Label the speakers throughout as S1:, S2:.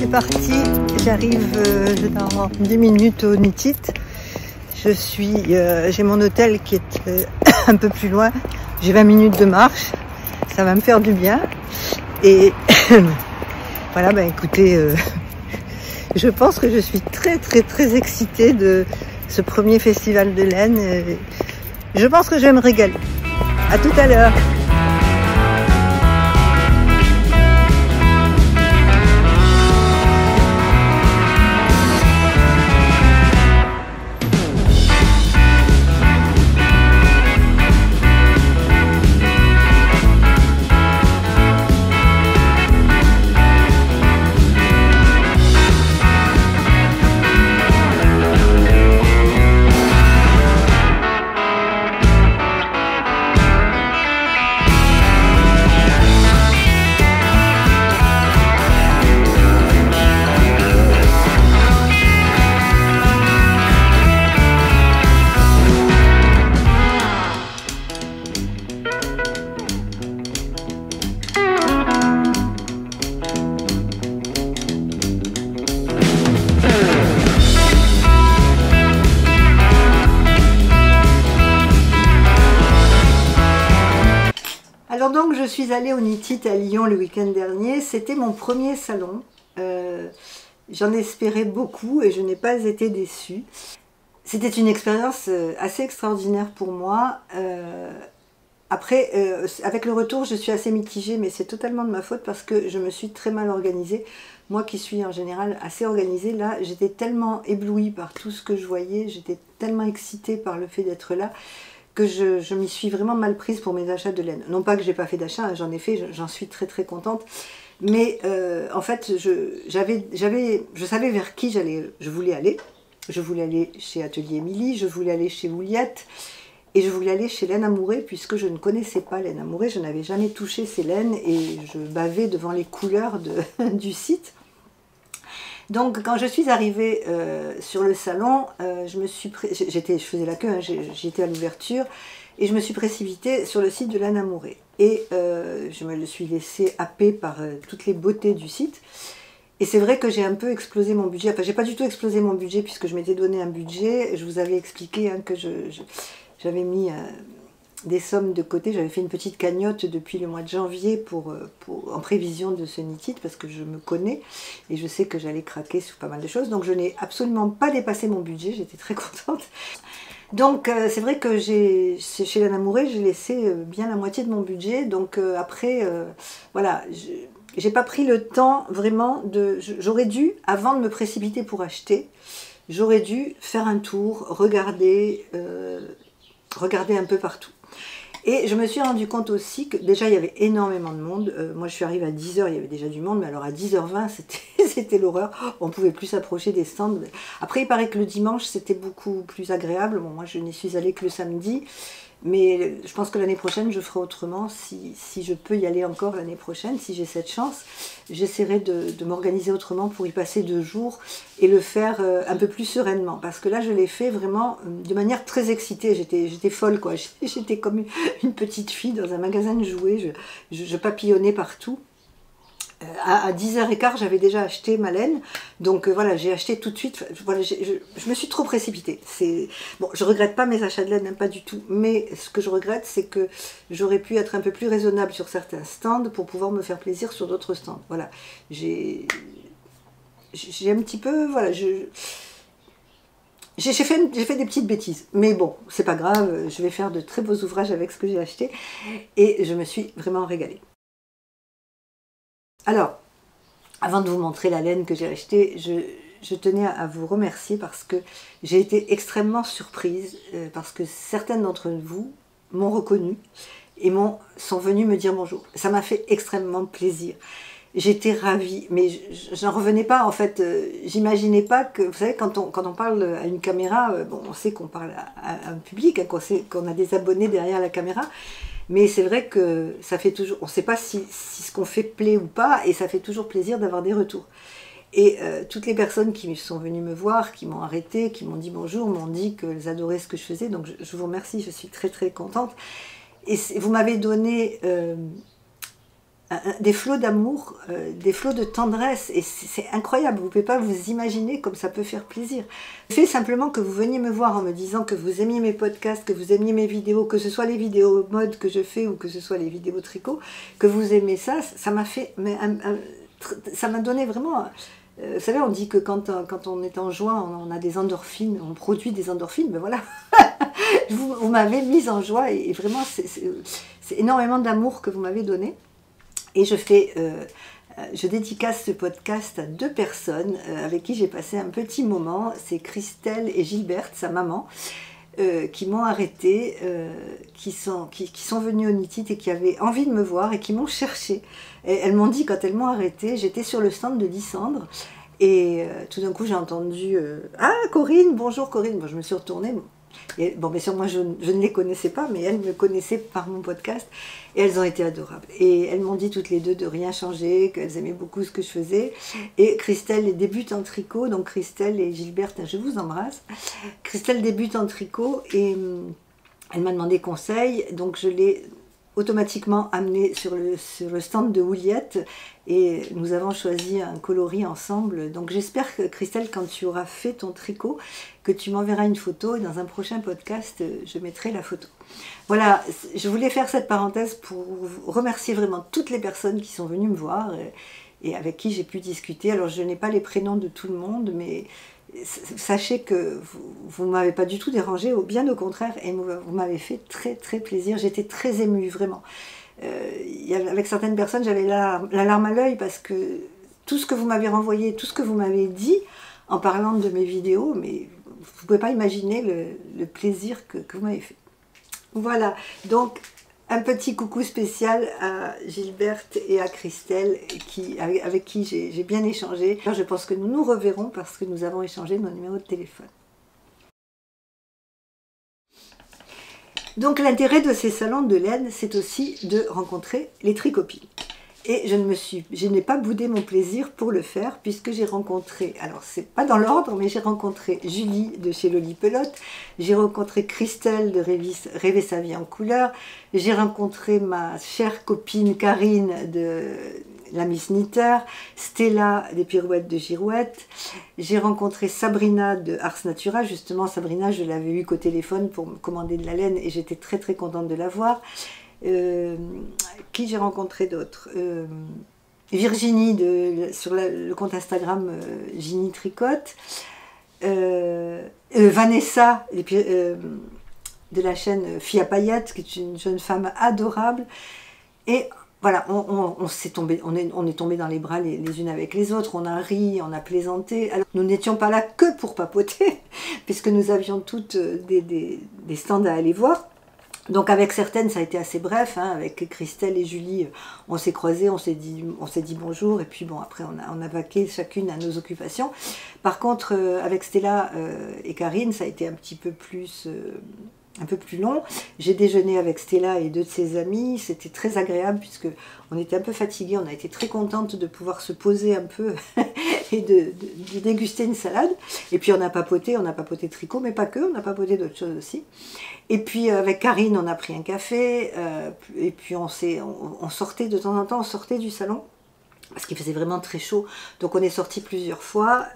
S1: parti, j'arrive dans 10 minutes au Nitit. J'ai mon hôtel qui est un peu plus loin, j'ai 20 minutes de marche, ça va me faire du bien. Et voilà, bah écoutez, je pense que je suis très excitée de ce premier festival de laine. Je pense que je vais me régaler. À tout à l'heure. Alors donc je suis allée au Nitit à Lyon le week-end dernier, c'était mon premier salon, j'en espérais beaucoup et je n'ai pas été déçue. C'était une expérience assez extraordinaire pour moi. Après, avec le retour, je suis assez mitigée, mais c'est totalement de ma faute parce que je me suis très mal organisée. Moi qui suis en général assez organisée, là j'étais tellement éblouie par tout ce que je voyais, j'étais tellement excitée par le fait d'être là, que je m'y suis vraiment mal prise pour mes achats de laine. Non pas que j'ai pas fait d'achat, hein, j'en ai fait, j'en suis très contente. Mais en fait, je savais vers qui je voulais aller. Je voulais aller chez Atelier Émilie, je voulais aller chez Ouliette, et je voulais aller chez Laine Amourée, puisque je ne connaissais pas Laine Amourée, je n'avais jamais touché ces laines, et je bavais devant les couleurs du site. Donc quand je suis arrivée sur le salon, je faisais la queue, hein, j'étais à l'ouverture, et je me suis précipitée sur le site de Laine Amourée. Et je me suis laissée happer par toutes les beautés du site. Et c'est vrai que j'ai un peu explosé mon budget, enfin j'ai pas du tout explosé mon budget puisque je m'étais donné un budget. Je vous avais expliqué hein, que j'avais mis des sommes de côté, j'avais fait une petite cagnotte depuis le mois de janvier en prévision de ce Nitit parce que je me connais et je sais que j'allais craquer sur pas mal de choses, donc je n'ai absolument pas dépassé mon budget, j'étais très contente. Donc c'est vrai que chez Laine Amourée j'ai laissé bien la moitié de mon budget, donc après voilà, j'ai pas pris le temps vraiment j'aurais dû, avant de me précipiter pour acheter, j'aurais dû faire un tour, regarder un peu partout. Et je me suis rendu compte aussi que déjà il y avait énormément de monde. Moi je suis arrivée à 10 h, il y avait déjà du monde, mais alors à 10 h 20 c'était l'horreur. On ne pouvait plus s'approcher des stands. Après il paraît que le dimanche c'était beaucoup plus agréable. Bon, moi je n'y suis allée que le samedi. Mais je pense que l'année prochaine, je ferai autrement. Si je peux y aller encore l'année prochaine, si j'ai cette chance, j'essaierai de m'organiser autrement pour y passer 2 jours et le faire un peu plus sereinement. Parce que là, je l'ai fait vraiment de manière très excitée. J'étais folle, quoi. J'étais comme une petite fille dans un magasin de jouets. Je papillonnais partout. À 10 h 15, j'avais déjà acheté ma laine, donc voilà, j'ai acheté tout de suite. Voilà, je me suis trop précipitée. Bon, je regrette pas mes achats de laine, hein, pas du tout, mais ce que je regrette, c'est que j'aurais pu être un peu plus raisonnable sur certains stands pour pouvoir me faire plaisir sur d'autres stands. Voilà, j'ai un petit peu, voilà, j'ai fait des petites bêtises, mais bon, c'est pas grave, je vais faire de très beaux ouvrages avec ce que j'ai acheté, et je me suis vraiment régalée. Alors, avant de vous montrer la laine que j'ai achetée, je tenais à vous remercier parce que j'ai été extrêmement surprise, parce que certaines d'entre vous m'ont reconnue et sont venues me dire bonjour. Ça m'a fait extrêmement plaisir. J'étais ravie, mais j'en revenais pas en fait. J'imaginais pas que, vous savez, quand on parle à une caméra, bon, on sait qu'on parle à un public, hein, qu'on a des abonnés derrière la caméra. Mais c'est vrai que ça fait toujours, on ne sait pas si ce qu'on fait plaît ou pas, et ça fait toujours plaisir d'avoir des retours. Et toutes les personnes qui sont venues me voir, qui m'ont arrêté, qui m'ont dit bonjour, m'ont dit qu'elles adoraient ce que je faisais, donc je vous remercie, je suis très contente. Et vous m'avez donné des flots d'amour, des flots de tendresse, et c'est incroyable, vous ne pouvez pas vous imaginer comme ça peut faire plaisir. Le fait simplement que vous veniez me voir en me disant que vous aimiez mes podcasts, que vous aimiez mes vidéos, que ce soit les vidéos mode que je fais ou que ce soit les vidéos tricot, que vous aimez ça, ça m'a fait, ça m'a donné vraiment... Vous savez, on dit que quand on est en joie, on a des endorphines, on produit des endorphines, ben voilà, vous m'avez mise en joie, et vraiment c'est énormément d'amour que vous m'avez donné. Et je dédicace ce podcast à 2 personnes avec qui j'ai passé un petit moment. C'est Christelle et Gilberte, sa maman, qui m'ont arrêtée, qui sont venues au Nitit et qui avaient envie de me voir et qui m'ont cherchée. Et elles m'ont dit, quand elles m'ont arrêtée, j'étais sur le stand de Lysandre, et tout d'un coup j'ai entendu Ah Corinne, bonjour Corinne. Bon, je me suis retournée. Et, bon, bien sûr, moi je ne les connaissais pas, mais elles me connaissaient par mon podcast, et elles ont été adorables. Et elles m'ont dit toutes les deux de rien changer, qu'elles aimaient beaucoup ce que je faisais. Et Christelle débute en tricot, donc Christelle et Gilberte, je vous embrasse. Christelle débute en tricot, et elle m'a demandé conseil, donc je l'ai automatiquement amenée sur le stand de Houliette, et nous avons choisi un coloris ensemble. Donc j'espère que Christelle, quand tu auras fait ton tricot, que tu m'enverras une photo, et dans un prochain podcast, je mettrai la photo. Voilà, je voulais faire cette parenthèse pour remercier vraiment toutes les personnes qui sont venues me voir et avec qui j'ai pu discuter. Alors je n'ai pas les prénoms de tout le monde, mais sachez que vous ne m'avez pas du tout dérangé, bien au contraire, et vous m'avez fait très très plaisir. J'étais très émue, vraiment. Avec certaines personnes, j'avais la larme à l'œil, parce que tout ce que vous m'avez renvoyé, tout ce que vous m'avez dit en parlant de mes vidéos, mais vous ne pouvez pas imaginer le plaisir que vous m'avez fait. Voilà, donc un petit coucou spécial à Gilberte et à Christelle, avec qui j'ai bien échangé. Je pense que nous nous reverrons parce que nous avons échangé nos numéros de téléphone. Donc l'intérêt de ces salons de laine, c'est aussi de rencontrer les tricopines. Et je n'ai pas boudé mon plaisir pour le faire, puisque j'ai rencontré, alors c'est pas dans l'ordre, mais j'ai rencontré Julie de chez Loli Pelote, j'ai rencontré Christelle de Rêver sa vie en couleur, j'ai rencontré ma chère copine Karine de la Miss Knitter, Stella des Pirouettes de Girouette, j'ai rencontré Sabrina de Ars Natura. Justement, Sabrina, je l'avais eue qu'au téléphone pour me commander de la laine, et j'étais très très contente de la voir. Qui j'ai rencontré d'autres, Virginie sur le compte Instagram Ginny Tricote, Vanessa de la chaîne Fille à paillettes, qui est une jeune femme adorable. Et voilà, on est tombé dans les bras les unes avec les autres, on a ri, on a plaisanté. Alors, nous n'étions pas là que pour papoter, puisque nous avions toutes des stands à aller voir. Donc avec certaines, ça a été assez bref, hein. Avec Christelle et Julie, on s'est croisés, on s'est dit bonjour, et puis bon, après on a vaqué chacune à nos occupations. Par contre, avec Stella et Karine, ça a été un peu plus long. J'ai déjeuné avec Stella et 2 de ses amis, c'était très agréable, puisque on était un peu fatigués, on a été très contente de pouvoir se poser un peu et de déguster une salade. Et puis on a papoté tricot, mais pas que, on a papoté d'autres choses aussi. Et puis avec Karine, on a pris un café, et puis on sortait de temps en temps, on sortait du salon, parce qu'il faisait vraiment très chaud, donc on est sorti plusieurs fois,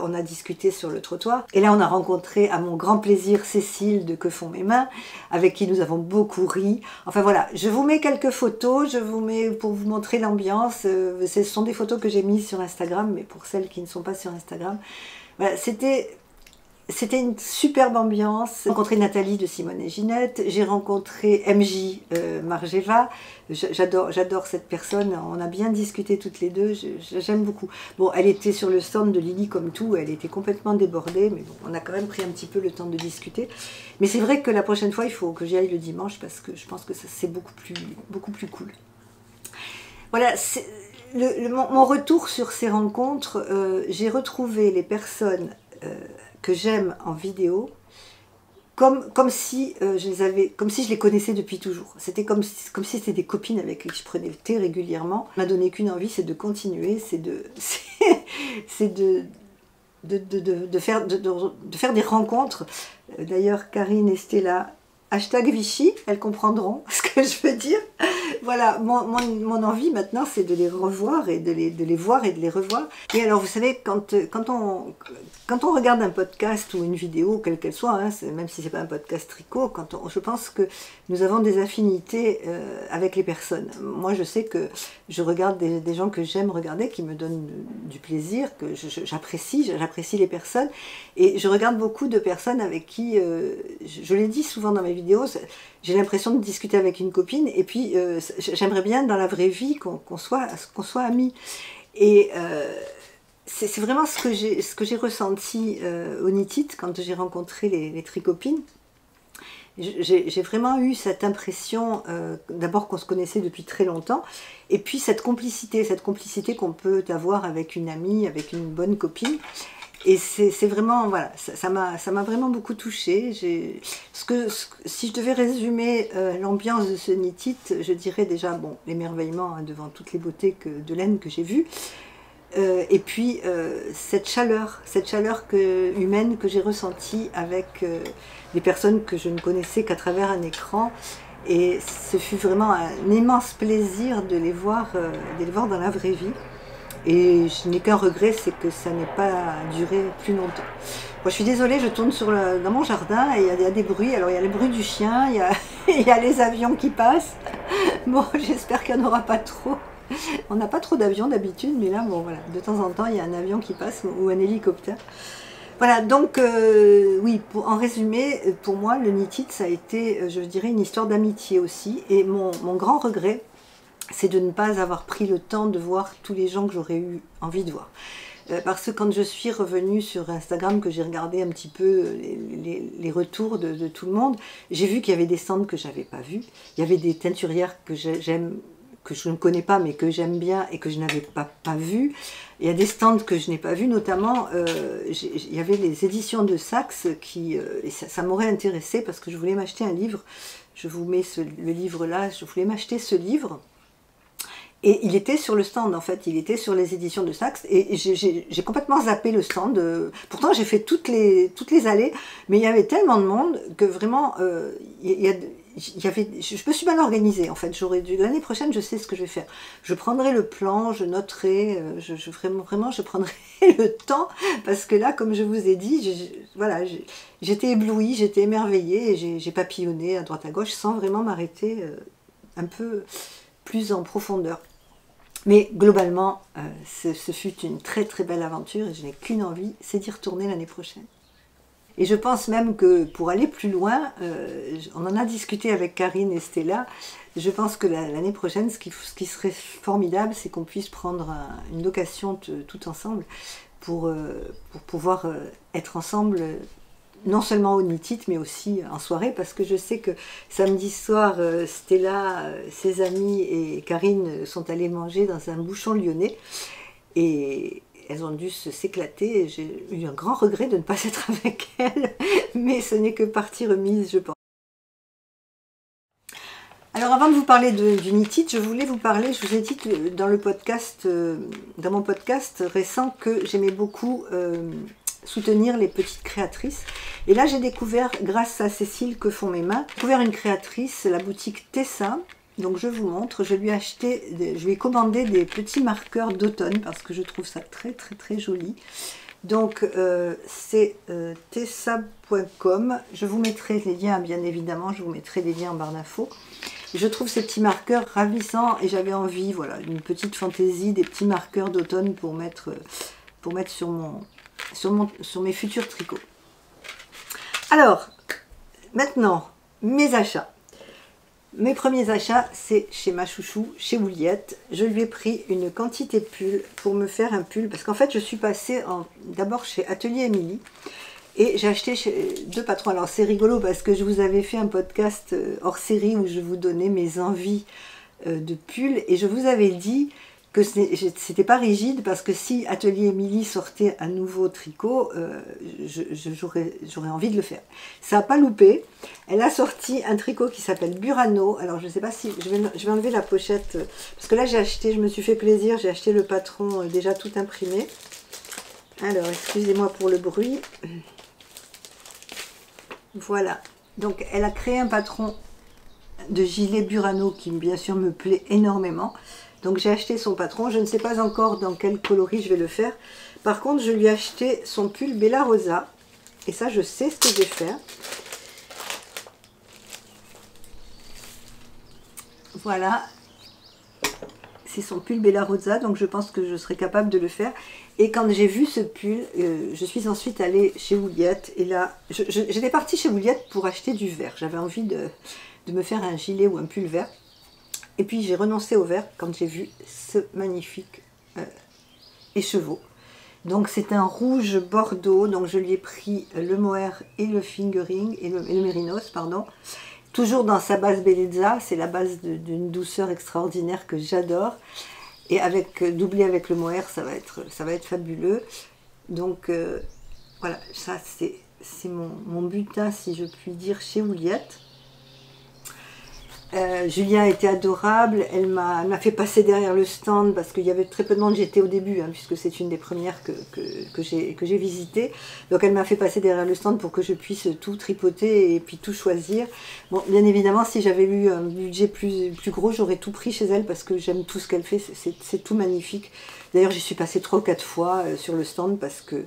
S1: on a discuté sur le trottoir, et là on a rencontré à mon grand plaisir Cécile de Que font mes mains, avec qui nous avons beaucoup ri. Enfin voilà, je vous mets quelques photos, je vous mets pour vous montrer l'ambiance, ce sont des photos que j'ai mises sur Instagram, mais pour celles qui ne sont pas sur Instagram, voilà, c'était une superbe ambiance. J'ai rencontré Nathalie de Simone et Ginette, j'ai rencontré MJ Margeva, j'adore cette personne, on a bien discuté toutes les deux, j'aime beaucoup. Bon, elle était sur le stand de Lily comme tout, elle était complètement débordée, mais bon, on a quand même pris un petit peu le temps de discuter. Mais c'est vrai que la prochaine fois, il faut que j'y aille le dimanche, parce que je pense que c'est beaucoup plus cool. Voilà, mon retour sur ces rencontres, j'ai retrouvé les personnes que j'aime en vidéo, comme si je les connaissais depuis toujours. C'était comme si c'était des copines avec qui je prenais le thé régulièrement. Ça m'a donné qu'une envie, c'est de continuer, c'est de faire des rencontres. D'ailleurs, Karine et Stella hashtag Vichy, elles comprendront ce que je veux dire. Voilà, mon envie maintenant, c'est de les revoir et de les voir et de les revoir. Et alors, vous savez, quand on regarde un podcast ou une vidéo, quelle qu'elle soit, hein, même si c'est pas un podcast tricot, je pense que nous avons des affinités avec les personnes. Moi, je sais que je regarde des gens que j'aime regarder, qui me donnent du plaisir, que j'apprécie les personnes. Et je regarde beaucoup de personnes avec qui, je l'ai dit souvent dans mes vidéos, j'ai l'impression de discuter avec une copine, et puis j'aimerais bien dans la vraie vie qu'on soit amis. Et c'est vraiment ce que j'ai ressenti au Knit It quand j'ai rencontré les tricopines. J'ai vraiment eu cette impression, d'abord qu'on se connaissait depuis très longtemps, et puis cette complicité qu'on peut avoir avec une amie, avec une bonne copine. Et c'est vraiment, voilà, ça m'a vraiment beaucoup touchée. Si je devais résumer l'ambiance de ce Knit It, je dirais déjà, bon, l'émerveillement hein, devant toutes les beautés de laine que j'ai vues. Et puis cette chaleur humaine que j'ai ressentie avec des personnes que je ne connaissais qu'à travers un écran. Et ce fut vraiment un immense plaisir de les voir dans la vraie vie. Et je n'ai qu'un regret, c'est que ça n'ait pas duré plus longtemps. Bon, je suis désolée, je tourne dans mon jardin et il y a des bruits. Alors il y a le bruit du chien, il y a les avions qui passent. Bon, j'espère qu'il n'y en aura pas trop. On n'a pas trop d'avions d'habitude, mais là, bon voilà, de temps en temps, il y a un avion qui passe ou un hélicoptère. Voilà, donc oui, en résumé, pour moi, le Knit It, ça a été, je dirais, une histoire d'amitié aussi. Et mon grand regret, c'est de ne pas avoir pris le temps de voir tous les gens que j'aurais eu envie de voir. Parce que quand je suis revenue sur Instagram, que j'ai regardé un petit peu les retours de tout le monde, j'ai vu qu'il y avait des stands que je n'avais pas vus. Il y avait des teinturières que j'aime, que je ne connais pas, mais que j'aime bien et que je n'avais pas vues. Il y a des stands que je n'ai pas vus, notamment, il y avait les éditions de Saxe, et ça m'aurait intéressé parce que je voulais m'acheter un livre. Je vous mets le livre là, je voulais m'acheter ce livre. Et il était sur le stand, en fait, il était sur les éditions de Saxe, et j'ai complètement zappé le stand. Pourtant, j'ai fait toutes les allées, mais il y avait tellement de monde que vraiment, je me suis mal organisée, en fait. L'année prochaine, je sais ce que je vais faire. Je prendrai le plan, je noterai, vraiment, je prendrai le temps, parce que là, comme je vous ai dit, voilà, j'étais éblouie, j'étais émerveillée, et j'ai papillonné à droite à gauche sans vraiment m'arrêter un peu plus en profondeur. Mais globalement, ce fut une très très belle aventure et je n'ai qu'une envie, c'est d'y retourner l'année prochaine. Et je pense même que pour aller plus loin, on en a discuté avec Karine et Stella, je pense que l'année prochaine, ce qui serait formidable, c'est qu'on puisse prendre une location tout ensemble pour pouvoir être ensemble, non seulement au Knit It, mais aussi en soirée, parce que je sais que samedi soir, Stella, ses amis et Karine sont allées manger dans un bouchon lyonnais, et elles ont dû s'éclater. J'ai eu un grand regret de ne pas être avec elles, mais ce n'est que partie remise, je pense. Alors avant de vous parler du Knit It, je voulais vous parler, je vous ai dit dans mon podcast récent que j'aimais beaucoup soutenir les petites créatrices. Et là, j'ai découvert, grâce à Cécile que font mes mains, découvert une créatrice, la boutique Tessa. Donc je vous montre, je lui ai commandé des petits marqueurs d'automne parce que je trouve ça très très très joli. Donc c'est tessa.com. Je vous mettrai les liens, bien évidemment, je vous mettrai les liens en barre d'infos. Je trouve ces petits marqueurs ravissants et j'avais envie, voilà, d'une petite fantaisie, des petits marqueurs d'automne pour mettre sur mes futurs tricots. Alors, maintenant, mes achats. Mes premiers achats, c'est chez ma chouchou, chez Ouliette. Je lui ai pris une quantité de pulls pour me faire un pull. Parce qu'en fait, je suis passée d'abord chez Atelier Émilie. Et j'ai acheté chez deux patrons. Alors, c'est rigolo parce que je vous avais fait un podcast hors série où je vous donnais mes envies de pulls. Et je vous avais dit que c'était pas rigide parce que si Atelier Émilie sortait un nouveau tricot, j'aurais envie de le faire. Ça n'a pas loupé. Elle a sorti un tricot qui s'appelle Burano. Alors je ne sais pas si je vais enlever la pochette parce que là je me suis fait plaisir, j'ai acheté le patron déjà tout imprimé. Alors excusez-moi pour le bruit. Voilà. Donc elle a créé un patron de gilet Burano qui bien sûr me plaît énormément. Donc j'ai acheté son patron, je ne sais pas encore dans quel coloris je vais le faire. Par contre je lui ai acheté son pull Bella Rosa. Et ça je sais ce que je vais faire. Voilà. C'est son pull Bella Rosa, donc je pense que je serai capable de le faire. Et quand j'ai vu ce pull, je suis ensuite allée chez Wouliette. Et là, j'étais partie chez Wouliette pour acheter du vert. J'avais envie de me faire un gilet ou un pull vert. Et puis j'ai renoncé au vert quand j'ai vu ce magnifique écheveau. Donc c'est un rouge bordeaux, donc je lui ai pris le mohair et le fingering, et le mérinos, pardon. Toujours dans sa base Bellezza, c'est la base d'une douceur extraordinaire que j'adore. Et doublé avec le mohair, ça va être fabuleux. Donc voilà, ça c'est mon butin, si je puis dire, chez Wouliette. Julia a été adorable, elle m'a fait passer derrière le stand parce qu'il y avait très peu de monde, j'étais au début, hein, puisque c'est une des premières que j'ai visitées. Donc elle m'a fait passer derrière le stand pour que je puisse tout tripoter et puis tout choisir. Bon, bien évidemment, si j'avais eu un budget plus gros, j'aurais tout pris chez elle parce que j'aime tout ce qu'elle fait, c'est tout magnifique. D'ailleurs, j'y suis passée 3 ou 4 fois sur le stand parce que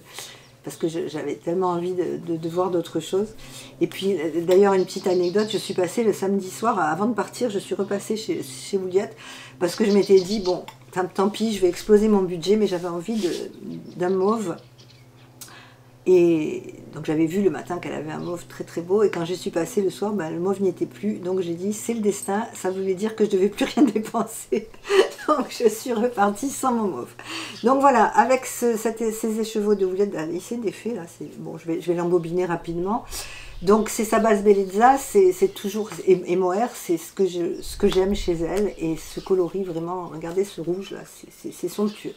S1: j'avais tellement envie de voir d'autres choses. Et puis, d'ailleurs, une petite anecdote, je suis passée le samedi soir, avant de partir, je suis repassée chez Wouliette, parce que je m'étais dit, bon, tant pis, je vais exploser mon budget, mais j'avais envie d'un mauve. Et donc j'avais vu le matin qu'elle avait un mauve très très beau, et quand je suis passée le soir, ben, le mauve n'y était plus. Donc j'ai dit, c'est le destin, ça voulait dire que je ne devais plus rien dépenser. Donc je suis repartie sans mon mauve. Donc voilà, avec ces écheveaux de Wouliette, il s'est défait là, bon, je vais l'embobiner rapidement. Donc c'est sa base Bellezza, c'est toujours, et mohair, c'est ce que j'aime chez elle, et ce coloris vraiment, regardez ce rouge là, c'est somptueux.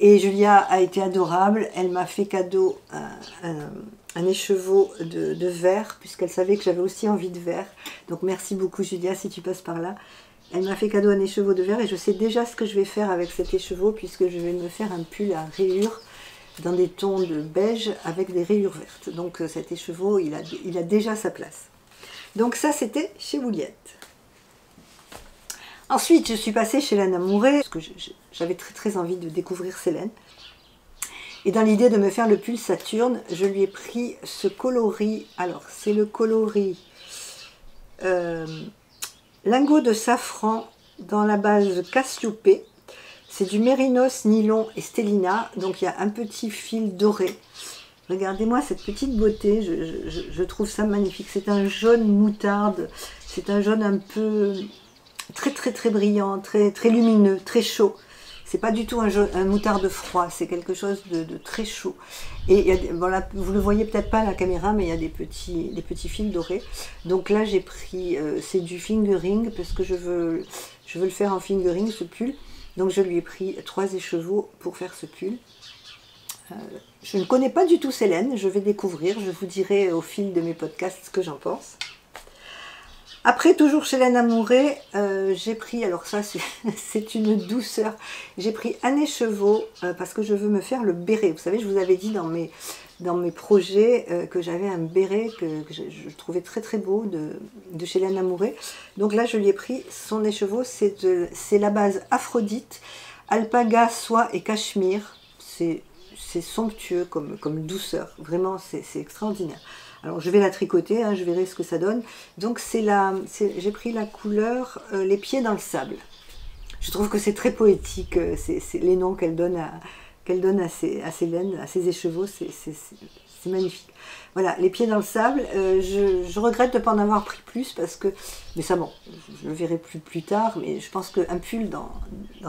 S1: Et Julia a été adorable, elle m'a fait cadeau un écheveau de vert, puisqu'elle savait que j'avais aussi envie de vert. Donc merci beaucoup Julia si tu passes par là. Elle m'a fait cadeau un écheveau de vert et je sais déjà ce que je vais faire avec cet écheveau, puisque je vais me faire un pull à rayures dans des tons de beige avec des rayures vertes. Donc cet écheveau, il a déjà sa place. Donc ça c'était chez Wouliette. Ensuite, je suis passée chez Laine Amouré, parce que j'avais très très envie de découvrir ces laines. Et dans l'idée de me faire le pull Saturne, je lui ai pris ce coloris. Alors, c'est le coloris lingot de safran dans la base Cassiopée. C'est du mérinos, nylon et stellina. Donc, il y a un petit fil doré. Regardez-moi cette petite beauté, je trouve ça magnifique. C'est un jaune moutarde, c'est un jaune un peu très très très brillant, très très lumineux, très chaud. C'est pas du tout un moutarde froid, c'est quelque chose de très chaud. Et voilà, vous le voyez peut-être pas à la caméra, mais il y a des petits fils dorés. Donc là j'ai pris, c'est du fingering, parce que je veux le faire en fingering ce pull. Donc je lui ai pris 3 écheveaux pour faire ce pull. Je ne connais pas du tout ces laines, je vais découvrir, je vous dirai au fil de mes podcasts ce que j'en pense. Après, toujours chez Laine Amouré, j'ai pris, alors ça c'est une douceur, j'ai pris un écheveau parce que je veux me faire le béret. Vous savez, je vous avais dit dans mes projets que j'avais un béret que je trouvais très très beau de chez Laine Amouré. Donc là, je lui ai pris son écheveau, c'est la base Aphrodite, alpaga, soie et cachemire. C'est somptueux comme douceur, vraiment c'est extraordinaire. Alors je vais la tricoter, hein, je verrai ce que ça donne. Donc j'ai pris la couleur les pieds dans le sable. Je trouve que c'est très poétique, c'est les noms qu'elle donne à ses laines, à ses écheveaux, c'est magnifique. Voilà, les pieds dans le sable, je regrette de ne pas en avoir pris plus parce que, mais ça bon, je le verrai plus tard, mais je pense qu'un pull dans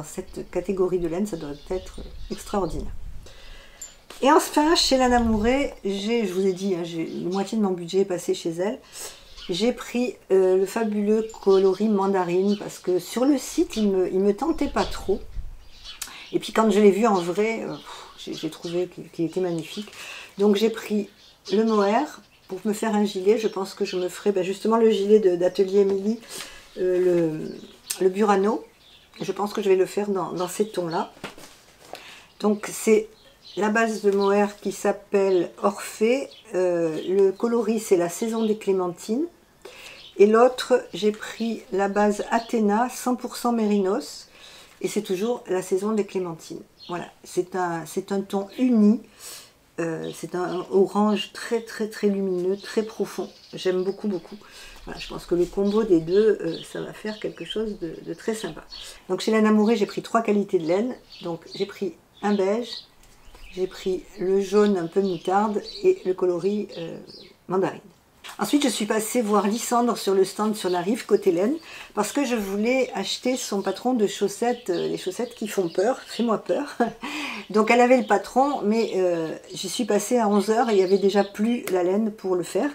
S1: cette catégorie de laine, ça doit être extraordinaire. Et enfin, chez Laine Amouré, je vous ai dit, hein, la moitié de mon budget est passé chez elle. J'ai pris le fabuleux coloris mandarine parce que sur le site, il me tentait pas trop. Et puis quand je l'ai vu en vrai, j'ai trouvé qu'il était magnifique. Donc j'ai pris le mohair pour me faire un gilet. Je pense que je me ferai justement le gilet d'Atelier Émilie, le Burano. Je pense que je vais le faire dans ces tons-là. Donc c'est la base de mohair qui s'appelle Orphée. Le coloris, c'est la saison des clémentines. Et l'autre, j'ai pris la base Athéna 100% mérinos. Et c'est toujours la saison des clémentines. Voilà, c'est un ton uni. C'est un orange très lumineux, très profond. J'aime beaucoup. Voilà, je pense que le combo des deux, ça va faire quelque chose de très sympa. Donc chez Laine Amourée, j'ai pris 3 qualités de laine. Donc j'ai pris un beige, j'ai pris le jaune un peu moutarde et le coloris mandarine. Ensuite, je suis passée voir Lysandre sur le stand sur la rive côté laine parce que je voulais acheter son patron de chaussettes, les chaussettes qui font peur, fais-moi peur. Donc elle avait le patron, mais j'y suis passée à 11 h et il n'y avait déjà plus la laine pour le faire.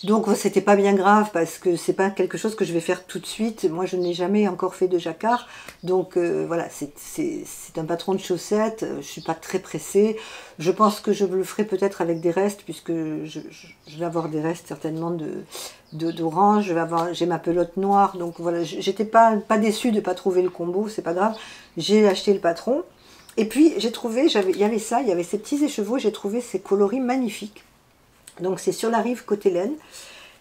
S1: Donc c'était pas bien grave parce que c'est pas quelque chose que je vais faire tout de suite. Moi je n'ai jamais encore fait de jacquard. Donc voilà, c'est un patron de chaussettes. Je suis pas très pressée. Je pense que je le ferai peut-être avec des restes puisque je vais avoir des restes certainement d'orange. J'ai ma pelote noire. Donc voilà, j'étais pas déçue de pas trouver le combo. C'est pas grave. J'ai acheté le patron. Et puis j'ai trouvé, il y avait ça, il y avait ces petits écheveaux. J'ai trouvé ces coloris magnifiques. Donc c'est sur la rive côté laine.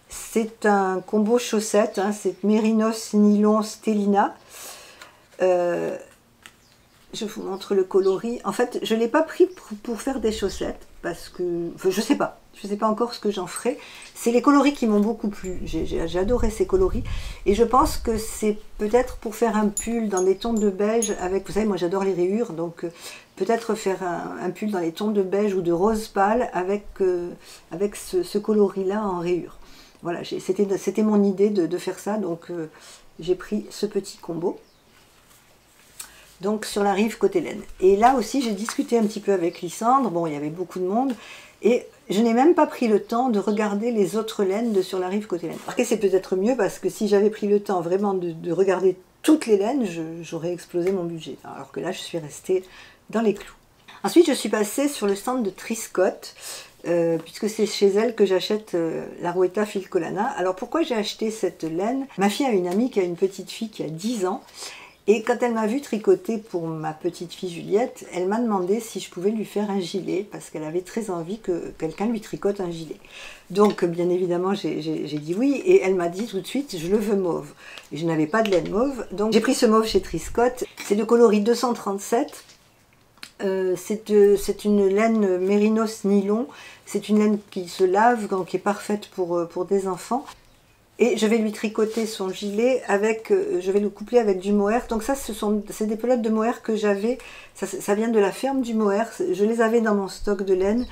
S1: C'est un combo chaussette, hein, c'est Mérinos Nylon Stellina. Je vous montre le coloris. En fait, je ne l'ai pas pris pour faire des chaussettes, parce que, enfin, je sais pas encore ce que j'en ferai. C'est les coloris qui m'ont beaucoup plu. J'ai adoré ces coloris. Et je pense que c'est peut-être pour faire un pull dans des tons de beige avec, vous savez, moi j'adore les rayures, donc peut-être faire un pull dans les tons de beige ou de rose pâle avec ce coloris-là en rayure. Voilà, c'était mon idée de faire ça, donc j'ai pris ce petit combo. Donc sur la rive côté laine. Et là aussi j'ai discuté un petit peu avec Lysandre, bon il y avait beaucoup de monde, et je n'ai même pas pris le temps de regarder les autres laines de sur la rive côté laine. Après c'est peut-être mieux parce que si j'avais pris le temps vraiment de regarder toutes les laines, j'aurais explosé mon budget. Alors que là je suis restée dans les clous. Ensuite je suis passée sur le stand de Triscott, puisque c'est chez elle que j'achète la Rouetta Filcolana. Alors pourquoi j'ai acheté cette laine? Ma fille a une amie qui a une petite fille qui a 10 ans, et quand elle m'a vu tricoter pour ma petite fille Juliette, elle m'a demandé si je pouvais lui faire un gilet, parce qu'elle avait très envie que quelqu'un lui tricote un gilet. Donc bien évidemment j'ai dit oui, et elle m'a dit tout de suite je le veux mauve. Et je n'avais pas de laine mauve, donc j'ai pris ce mauve chez Triscott. C'est de coloris 237. C'est une laine Mérinos Nylon. C'est une laine qui se lave, donc qui est parfaite pour des enfants. Et je vais lui tricoter son gilet avec, je vais le coupler avec du mohair. Donc ça, c'est des pelotes de mohair que j'avais, ça vient de la ferme du mohair. Je les avais dans mon stock de laine.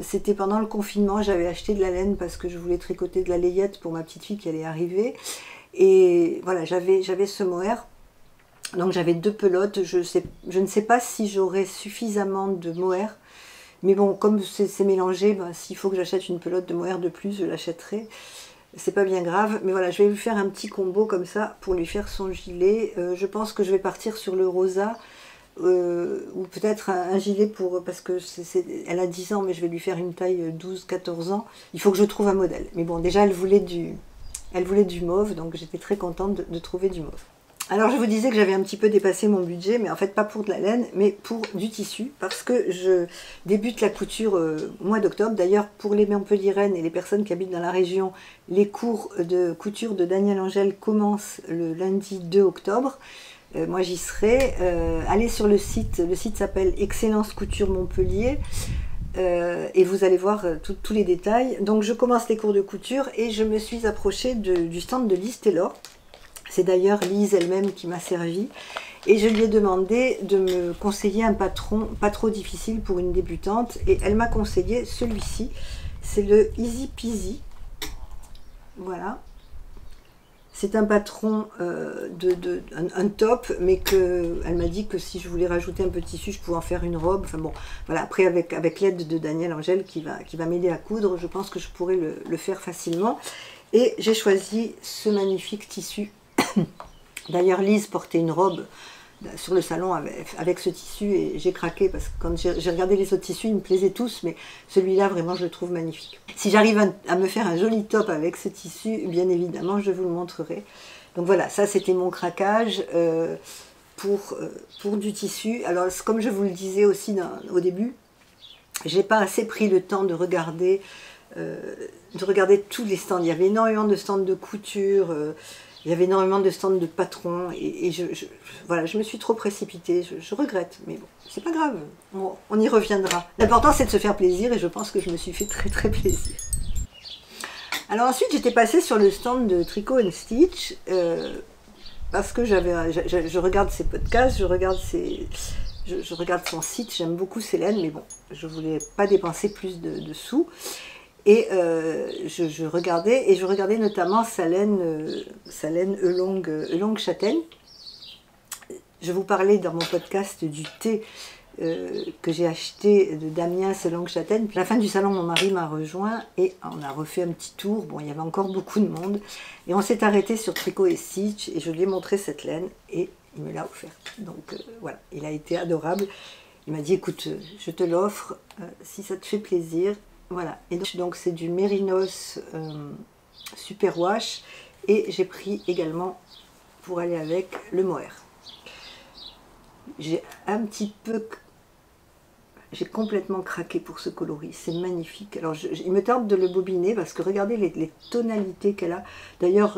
S1: C'était pendant le confinement, j'avais acheté de la laine parce que je voulais tricoter de la layette pour ma petite fille qui allait arriver. Et voilà, j'avais ce mohair. Donc j'avais 2 pelotes. Je ne sais pas si j'aurai suffisamment de mohair. Mais bon, comme c'est mélangé, ben, s'il faut que j'achète une pelote de mohair de plus, je l'achèterai. C'est pas bien grave, mais voilà, je vais lui faire un petit combo comme ça pour lui faire son gilet. Je pense que je vais partir sur le rosa ou peut-être un gilet parce que elle a 10 ans, mais je vais lui faire une taille 12-14 ans. Il faut que je trouve un modèle. Mais bon, déjà elle voulait du mauve, donc j'étais très contente de trouver du mauve. Alors je vous disais que j'avais un petit peu dépassé mon budget, mais en fait pas pour de la laine, mais pour du tissu, parce que je débute la couture au mois d'octobre. D'ailleurs pour les Montpelliéraines et les personnes qui habitent dans la région, les cours de couture de Daniel Angel commencent le lundi 2 octobre. Moi j'y serai. Allez sur le site s'appelle Excellence Couture Montpellier. Et vous allez voir tous les détails. Donc je commence les cours de couture et je me suis approchée du stand de Lise Taylor. C'est d'ailleurs Lise elle-même qui m'a servi. Et je lui ai demandé de me conseiller un patron pas trop difficile pour une débutante. Et elle m'a conseillé celui-ci. C'est le Easy Peasy. Voilà. C'est un patron, un top, mais elle m'a dit que si je voulais rajouter un peu de tissu, je pouvais en faire une robe. Enfin bon, voilà. Après, avec l'aide de Daniel Angel qui va m'aider à coudre, je pense que je pourrais le faire facilement. Et j'ai choisi ce magnifique tissu. D'ailleurs, Lise portait une robe sur le salon avec ce tissu et j'ai craqué parce que quand j'ai regardé les autres tissus, ils me plaisaient tous, mais celui-là, vraiment, je le trouve magnifique. Si j'arrive à me faire un joli top avec ce tissu, bien évidemment, je vous le montrerai. Donc voilà, ça, c'était mon craquage. pour du tissu. Alors comme je vous le disais aussi au début, j'ai pas assez pris le temps de regarder tous les stands. Il y avait énormément de stands de couture, il y avait énormément de stands de patrons, et voilà, je me suis trop précipitée, je regrette, mais bon, c'est pas grave, on y reviendra. L'important c'est de se faire plaisir, et je pense que je me suis fait très très plaisir. Alors ensuite j'étais passée sur le stand de Tricot and Stitch, parce que je regarde ses podcasts, je regarde son site, j'aime beaucoup Célène, mais bon, je voulais pas dépenser plus de sous. Et je regardais notamment sa laine Eulongue Châtaigne. Je vous parlais dans mon podcast du thé que j'ai acheté de Damien Eulongue Châtaigne. Puis à la fin du salon, mon mari m'a rejoint et on a refait un petit tour. Bon, il y avait encore beaucoup de monde. Et on s'est arrêté sur Tricot et Stitch et je lui ai montré cette laine et il me l'a offerte. Donc voilà, il a été adorable. Il m'a dit, écoute, je te l'offre si ça te fait plaisir. Voilà, et donc c'est du Mérinos Superwash, et j'ai pris également pour aller avec le mohair. J'ai complètement craqué pour ce coloris, c'est magnifique. Alors il me tente de le bobiner parce que regardez les tonalités qu'elle a. D'ailleurs,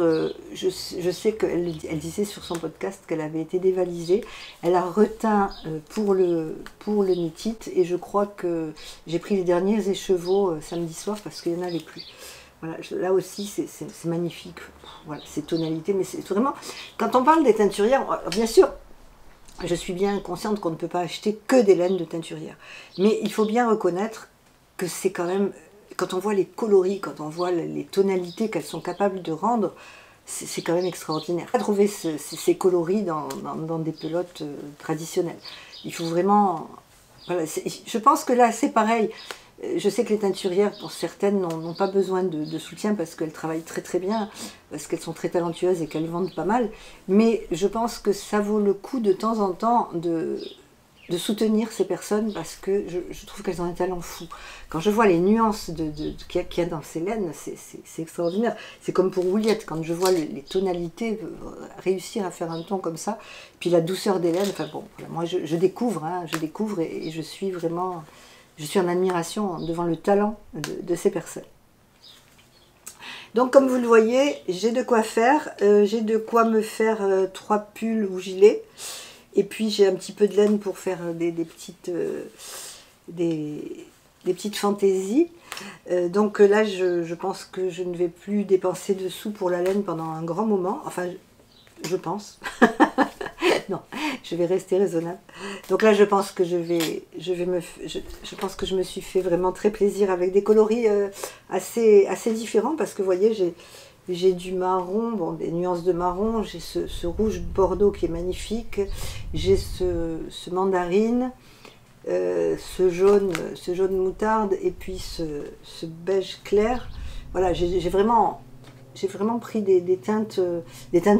S1: je sais qu'elle disait sur son podcast qu'elle avait été dévalisée. Elle a reteint pour le knit-it, et je crois que j'ai pris les derniers écheveaux samedi soir parce qu'il n'y en avait plus. Voilà, là aussi c'est magnifique. Voilà, ces tonalités, mais c'est vraiment, quand on parle des teinturières, bien sûr, je suis bien consciente qu'on ne peut pas acheter que des laines de teinturière. Mais il faut bien reconnaître que c'est quand même, quand on voit les coloris, quand on voit les tonalités qu'elles sont capables de rendre, c'est quand même extraordinaire. On ne peut pas trouver ces coloris dans des pelotes traditionnelles. Il faut vraiment... Voilà, je pense que là, c'est pareil. Je sais que les teinturières, pour certaines, n'ont pas besoin de soutien parce qu'elles travaillent très très bien, parce qu'elles sont très talentueuses et qu'elles vendent pas mal. Mais je pense que ça vaut le coup de temps en temps de soutenir ces personnes parce que je trouve qu'elles ont un talent fou. Quand je vois les nuances qu'il y a dans ces laines, c'est extraordinaire. C'est comme pour Wouliette, quand je vois les tonalités, réussir à faire un ton comme ça, puis la douceur des laines, enfin bon, voilà, moi je découvre, et je suis vraiment... Je suis en admiration devant le talent de ces personnes. Donc comme vous le voyez, j'ai de quoi faire. J'ai de quoi me faire 3 pulls ou gilets. Et puis j'ai un petit peu de laine pour faire des petites fantaisies. Donc là, je pense que je ne vais plus dépenser de sous pour la laine pendant un grand moment. Enfin, je pense. Non, je vais rester raisonnable. Donc là, je pense que je pense que je me suis fait vraiment très plaisir avec des coloris assez différents parce que vous voyez, j'ai du marron, bon, des nuances de marron, j'ai ce rouge bordeaux qui est magnifique, j'ai ce mandarine, ce jaune moutarde et puis ce beige clair. Voilà, j'ai vraiment pris des teintes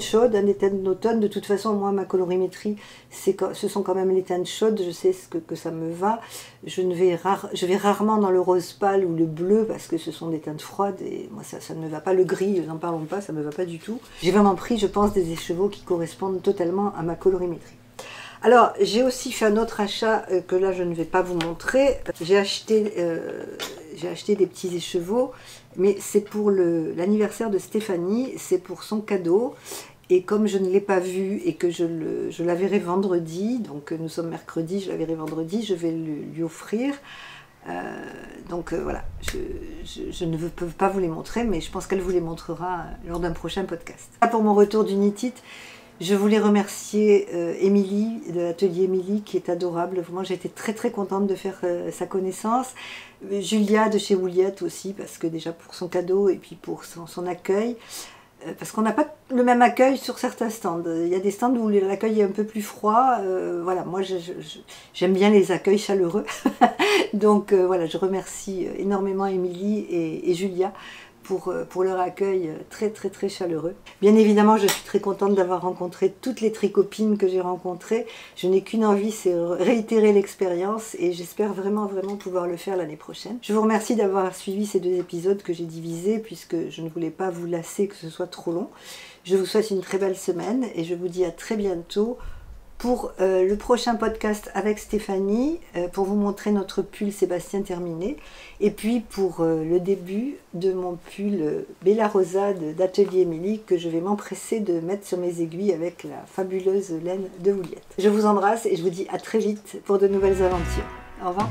S1: chaudes, des teintes d'automne. De toute façon, moi, ma colorimétrie, ce sont quand même les teintes chaudes. Je sais que ça me va. Je vais rarement dans le rose pâle ou le bleu parce que ce sont des teintes froides et moi, ça ne me va pas. Le gris, n'en parlons pas, ça ne me va pas du tout. J'ai vraiment pris, je pense, des écheveaux qui correspondent totalement à ma colorimétrie. Alors, j'ai aussi fait un autre achat que là, je ne vais pas vous montrer. J'ai acheté des petits écheveaux, mais c'est pour l'anniversaire de Stéphanie, c'est pour son cadeau. Et comme je ne l'ai pas vu et que je la verrai vendredi, donc nous sommes mercredi, je la verrai vendredi, je vais lui offrir. Voilà, je ne peux pas vous les montrer, mais je pense qu'elle vous les montrera lors d'un prochain podcast. Pour mon retour du knit-it, je voulais remercier Émilie, de l'atelier Émilie, qui est adorable. Vraiment, j'ai été très très contente de faire sa connaissance. Julia de chez Wouliette aussi, parce que déjà pour son cadeau et puis pour son accueil. Parce qu'on n'a pas le même accueil sur certains stands. Il y a des stands où l'accueil est un peu plus froid. Voilà, moi j'aime bien les accueils chaleureux. Donc voilà, je remercie énormément Émilie et Julia pour leur accueil très très très chaleureux. Bien évidemment, je suis très contente d'avoir rencontré toutes les tricopines que j'ai rencontrées. Je n'ai qu'une envie, c'est réitérer l'expérience et j'espère vraiment vraiment pouvoir le faire l'année prochaine. Je vous remercie d'avoir suivi ces 2 épisodes que j'ai divisés puisque je ne voulais pas vous lasser, que ce soit trop long. Je vous souhaite une très belle semaine et je vous dis à très bientôt pour le prochain podcast avec Stéphanie, pour vous montrer notre pull Sébastien terminé, et puis pour le début de mon pull Bella Rosa d'Atelier Émilie, que je vais m'empresser de mettre sur mes aiguilles avec la fabuleuse laine de Wouliette. Je vous embrasse et je vous dis à très vite pour de nouvelles aventures. Au revoir.